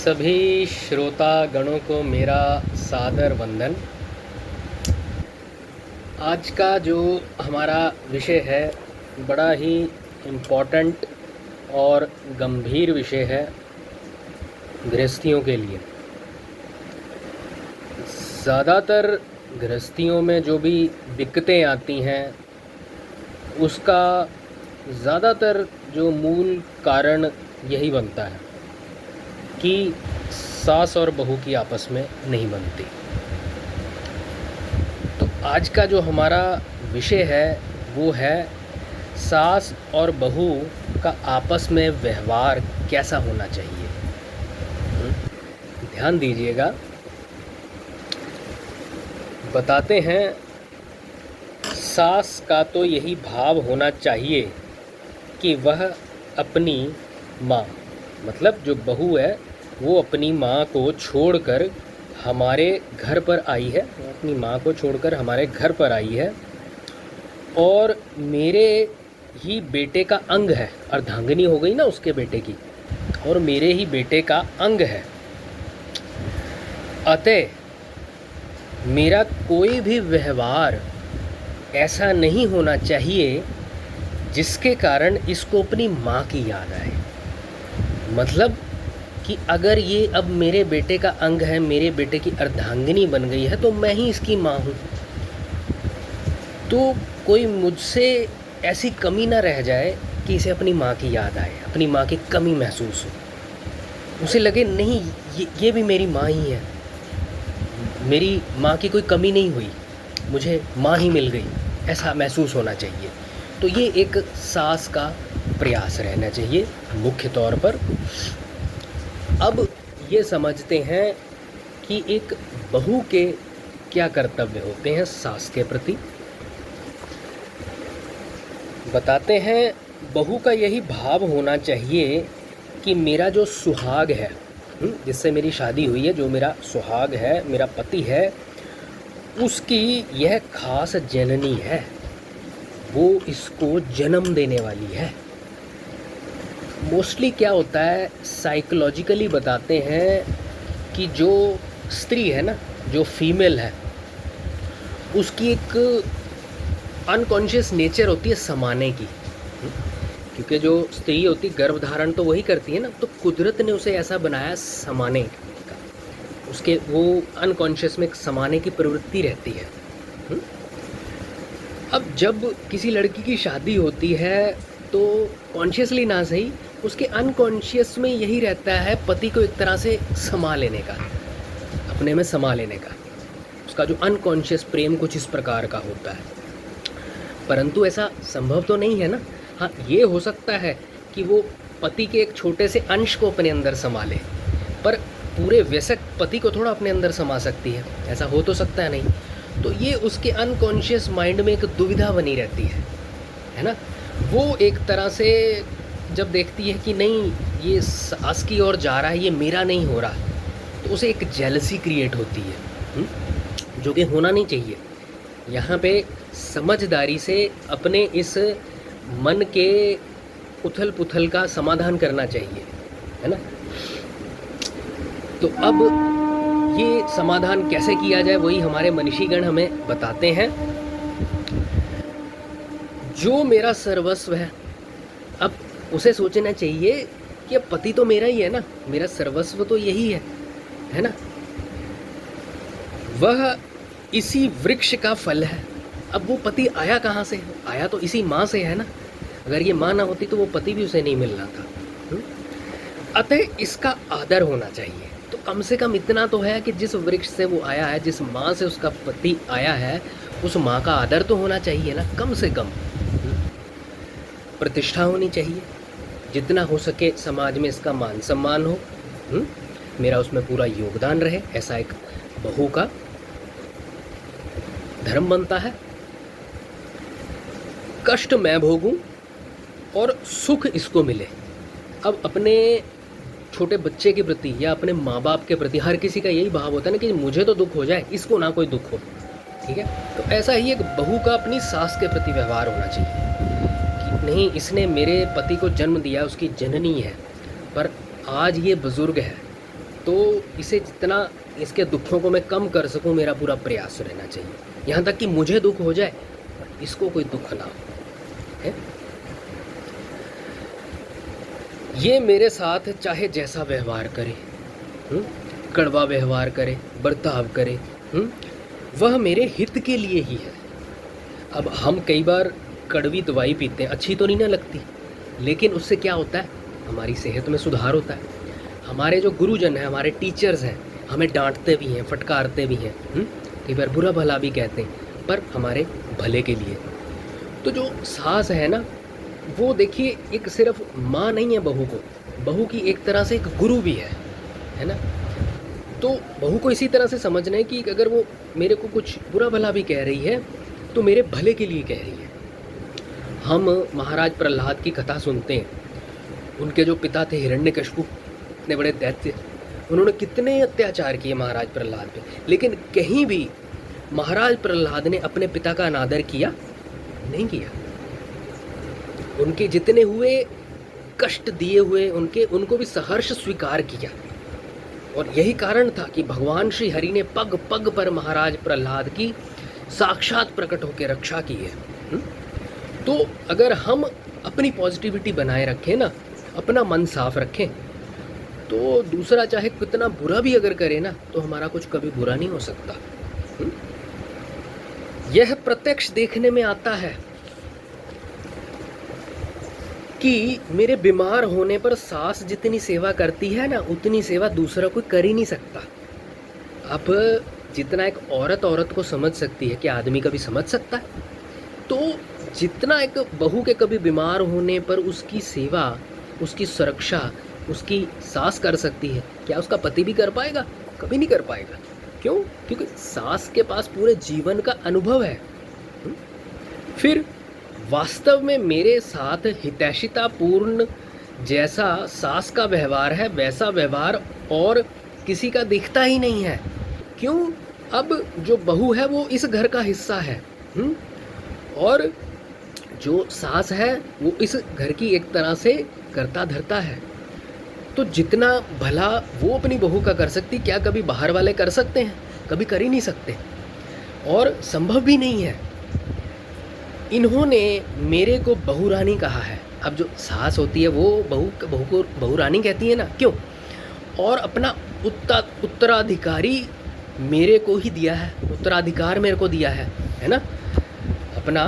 सभी श्रोता गणों को मेरा सादर वंदन। आज का जो हमारा विषय है बड़ा ही इम्पोर्टेंट और गंभीर विषय है गृहस्थियों के लिए। ज़्यादातर गृहस्थियों में जो भी दिक्कतें आती हैं उसका ज़्यादातर जो मूल कारण यही बनता है कि सास और बहू की आपस में नहीं बनती। तो आज का जो हमारा विषय है वो है सास और बहू का आपस में व्यवहार कैसा होना चाहिए। ध्यान दीजिएगा, बताते हैं। सास का तो यही भाव होना चाहिए कि वह अपनी माँ, मतलब जो बहू है वो अपनी माँ को छोड़कर हमारे घर पर आई है, अपनी माँ को छोड़कर हमारे घर पर आई है और मेरे ही बेटे का अंग है। अर्धांगिनी हो गई ना उसके बेटे की, और मेरे ही बेटे का अंग है। अतः मेरा कोई भी व्यवहार ऐसा नहीं होना चाहिए जिसके कारण इसको अपनी माँ की याद आए। मतलब कि अगर ये अब मेरे बेटे का अंग है, मेरे बेटे की अर्धांगिनी बन गई है, तो मैं ही इसकी माँ हूँ। तो कोई मुझसे ऐसी कमी ना रह जाए कि इसे अपनी माँ की याद आए, अपनी माँ की कमी महसूस हो। उसे लगे नहीं, ये भी मेरी माँ ही है, मेरी माँ की कोई कमी नहीं हुई, मुझे माँ ही मिल गई, ऐसा महसूस होना चाहिए। तो ये एक सास का प्रयास रहना चाहिए मुख्य तौर पर। अब ये समझते हैं कि एक बहू के क्या कर्तव्य होते हैं सास के प्रति। बताते हैं, बहू का यही भाव होना चाहिए कि मेरा जो सुहाग है, जिससे मेरी शादी हुई है, जो मेरा सुहाग है, मेरा पति है, उसकी यह खास जननी है, वो इसको जन्म देने वाली है। मोस्टली क्या होता है, साइकोलॉजिकली बताते हैं कि जो स्त्री है ना, जो फीमेल है, उसकी एक अनकॉन्शियस नेचर होती है समाने की। क्योंकि जो स्त्री होती है गर्भधारण तो वही करती है ना, तो कुदरत ने उसे ऐसा बनाया समाने का, उसके वो अनकॉन्शियस में समाने की प्रवृत्ति रहती है। अब जब किसी लड़की की शादी होती है तो कॉन्शियसली ना सही, उसके अनकॉन्शियस में यही रहता है पति को एक तरह से समा लेने का, अपने में समा लेने का। उसका जो अनकॉन्शियस प्रेम कुछ इस प्रकार का होता है। परंतु ऐसा संभव तो नहीं है ना। हाँ, ये हो सकता है कि वो पति के एक छोटे से अंश को अपने अंदर समा ले, पर पूरे वयस्क पति को थोड़ा अपने अंदर समा सकती है, ऐसा हो तो सकता है नहीं। तो ये उसके अनकॉन्शियस माइंड में एक दुविधा बनी रहती है ना। वो एक तरह से जब देखती है कि नहीं, ये सास की ओर जा रहा है, ये मेरा नहीं हो रहा, तो उसे एक जेलसी क्रिएट होती है, जो कि होना नहीं चाहिए। यहाँ पे समझदारी से अपने इस मन के उथल पुथल का समाधान करना चाहिए, है ना। तो अब ये समाधान कैसे किया जाए वही हमारे मनीषीगण हमें बताते हैं। जो मेरा सर्वस्व है, अब उसे सोचना चाहिए कि अब पति तो मेरा ही है ना, मेरा सर्वस्व तो यही है ना। वह इसी वृक्ष का फल है। अब वो पति आया कहाँ से? आया तो इसी माँ से है ना। अगर ये माँ ना होती तो वो पति भी उसे नहीं मिलना था। अतः इसका आदर होना चाहिए। तो कम से कम इतना तो है कि जिस वृक्ष से वो आया है, जिस माँ से उसका पति आया है, उस माँ का आदर तो होना चाहिए ना, कम से कम प्रतिष्ठा होनी चाहिए। जितना हो सके समाज में इसका मान सम्मान हो, मेरा उसमें पूरा योगदान रहे, ऐसा एक बहू का धर्म बनता है। कष्ट मैं भोगूं और सुख इसको मिले। अब अपने छोटे बच्चे के प्रति या अपने माँ बाप के प्रति हर किसी का यही भाव होता है ना कि मुझे तो दुख हो जाए, इसको ना कोई दुख हो। ठीक है, तो ऐसा ही एक बहू का अपनी सास के प्रति व्यवहार होना चाहिए कि नहीं, इसने मेरे पति को जन्म दिया, उसकी जननी है, पर आज ये बुजुर्ग है, तो इसे जितना इसके दुखों को मैं कम कर सकूं मेरा पूरा प्रयास रहना चाहिए, यहाँ तक कि मुझे दुख हो जाए इसको कोई दुख ना हो है। ये मेरे साथ चाहे जैसा व्यवहार करे, कड़वा व्यवहार करे, बर्ताव करे, वह मेरे हित के लिए ही है। अब हम कई बार कड़वी दवाई पीते हैं, अच्छी तो नहीं ना लगती, लेकिन उससे क्या होता है, हमारी सेहत में सुधार होता है। हमारे जो गुरुजन हैं, हमारे टीचर्स हैं, हमें डांटते भी हैं, फटकारते भी हैं, कई बार बुरा भला भी कहते हैं, पर हमारे भले के लिए। तो जो सास है ना, वो देखिए एक सिर्फ माँ नहीं है बहू को, बहू की एक तरह से एक गुरु भी है ना। तो बहू को इसी तरह से समझना है कि अगर वो मेरे को कुछ बुरा भला भी कह रही है तो मेरे भले के लिए कह रही है। हम महाराज प्रहलाद की कथा सुनते हैं, उनके जो पिता थे हिरण्यकशिपु, इतने बड़े दैत्य, उन्होंने कितने अत्याचार किए महाराज प्रहलाद पे, लेकिन कहीं भी महाराज प्रहलाद ने अपने पिता का अनादर किया नहीं किया। उनके जितने हुए कष्ट दिए हुए उनको भी सहर्ष स्वीकार किया, और यही कारण था कि भगवान श्री हरि ने पग पग पर महाराज प्रहलाद की साक्षात प्रकट होकर रक्षा की है। तो अगर हम अपनी पॉजिटिविटी बनाए रखें ना, अपना मन साफ रखें, तो दूसरा चाहे कितना बुरा भी अगर करे ना, तो हमारा कुछ कभी बुरा नहीं हो सकता। यह प्रत्यक्ष देखने में आता है कि मेरे बीमार होने पर सास जितनी सेवा करती है ना, उतनी सेवा दूसरा कोई कर ही नहीं सकता। अब जितना एक औरत को समझ सकती है, क्या आदमी कभी समझ सकता है? तो जितना एक बहू के कभी बीमार होने पर उसकी सेवा, उसकी सुरक्षा उसकी सास कर सकती है, क्या उसका पति भी कर पाएगा? कभी नहीं कर पाएगा। क्यों? क्योंकि सास के पास पूरे जीवन का अनुभव है। फिर वास्तव में मेरे साथ हितैषितापूर्ण जैसा सास का व्यवहार है, वैसा व्यवहार और किसी का दिखता ही नहीं है। क्यों? अब जो बहू है वो इस घर का हिस्सा है, और जो सास है वो इस घर की एक तरह से करता धरता है। तो जितना भला वो अपनी बहू का कर सकती, क्या कभी बाहर वाले कर सकते हैं? कभी कर ही नहीं सकते, और संभव भी नहीं है। इन्होंने मेरे को बहू रानी कहा है। अब जो सास होती है वो बहू को बहू रानी कहती है ना, क्यों? और अपना उत्तराधिकारी मेरे को ही दिया है, उत्तराधिकार मेरे को दिया है ना। अपना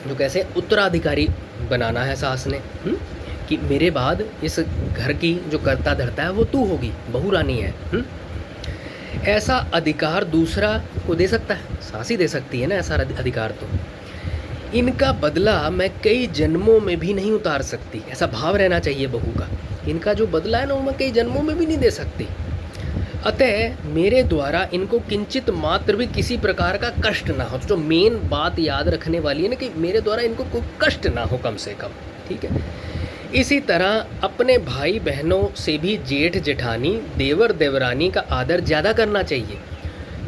जो कैसे उत्तराधिकारी बनाना है सास ने, कि मेरे बाद इस घर की जो करता धरता है वो तू होगी, बहू रानी है। ऐसा अधिकार दूसरा को दे सकता है? सास ही दे सकती है ना ऐसा अधिकार। तो इनका बदला मैं कई जन्मों में भी नहीं उतार सकती, ऐसा भाव रहना चाहिए बहू का। इनका जो बदला है ना वो मैं कई जन्मों में भी नहीं दे सकती। अतः मेरे द्वारा इनको किंचित मात्र भी किसी प्रकार का कष्ट ना हो। जो मेन बात याद रखने वाली है ना, कि मेरे द्वारा इनको कोई कष्ट ना हो कम से कम, ठीक है। इसी तरह अपने भाई बहनों से भी जेठ जेठानी, देवर देवरानी का आदर ज़्यादा करना चाहिए।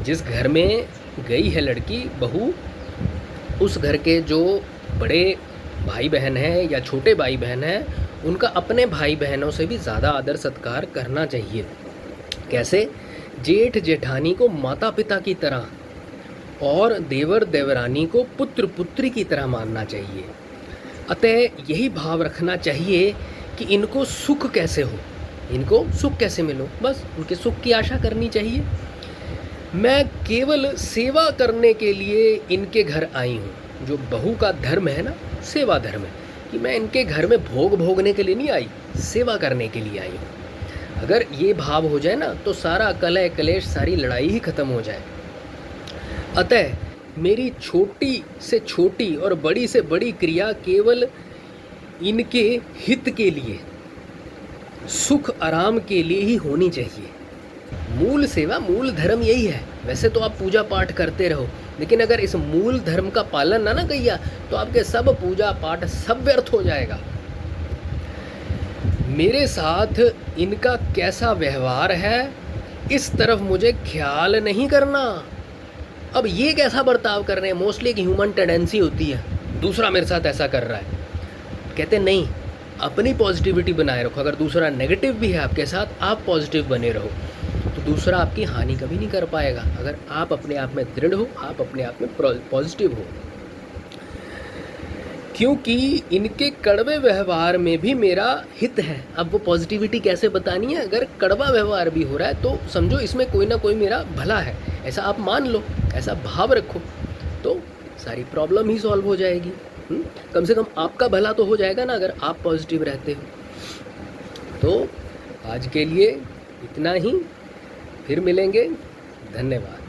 जिस घर में गई है लड़की बहू, उस घर के जो बड़े भाई बहन हैं या छोटे भाई बहन हैं, उनका अपने भाई बहनों से भी ज़्यादा आदर सत्कार करना चाहिए। कैसे? जेठ जेठानी को माता पिता की तरह और देवर देवरानी को पुत्र पुत्री की तरह मानना चाहिए। अतः यही भाव रखना चाहिए कि इनको सुख कैसे हो, इनको सुख कैसे मिलो, बस उनके सुख की आशा करनी चाहिए। मैं केवल सेवा करने के लिए इनके घर आई हूँ। जो बहू का धर्म है ना, सेवा धर्म है, कि मैं इनके घर में भोग भोगने के लिए नहीं आई, सेवा करने के लिए आई हूँ। अगर ये भाव हो जाए ना, तो सारा कलह कलेश, सारी लड़ाई ही खत्म हो जाए। अतः मेरी छोटी से छोटी और बड़ी से बड़ी क्रिया केवल इनके हित के लिए, सुख आराम के लिए ही होनी चाहिए। मूल सेवा, मूल धर्म यही है। वैसे तो आप पूजा पाठ करते रहो, लेकिन अगर इस मूल धर्म का पालन ना किया तो आपके सब पूजा पाठ सब व्यर्थ हो जाएगा। मेरे साथ इनका कैसा व्यवहार है, इस तरफ मुझे ख्याल नहीं करना। अब ये कैसा बर्ताव कर रहे हैं, मोस्टली एक ह्यूमन टेंडेंसी होती है, दूसरा मेरे साथ ऐसा कर रहा है। कहते नहीं, अपनी पॉजिटिविटी बनाए रखो। अगर दूसरा नेगेटिव भी है आपके साथ, आप पॉजिटिव बने रहो, तो दूसरा आपकी हानि कभी नहीं कर पाएगा। अगर आप अपने आप में दृढ़ हो, आप अपने आप में पॉजिटिव हो। क्योंकि इनके कड़वे व्यवहार में भी मेरा हित है। अब वो पॉजिटिविटी कैसे बतानी है? अगर कड़वा व्यवहार भी हो रहा है तो समझो इसमें कोई ना कोई मेरा भला है, ऐसा आप मान लो, ऐसा भाव रखो, तो सारी प्रॉब्लम ही सॉल्व हो जाएगी। कम से कम आपका भला तो हो जाएगा ना, अगर आप पॉजिटिव रहते हो। तो आज के लिए इतना ही, फिर मिलेंगे। धन्यवाद।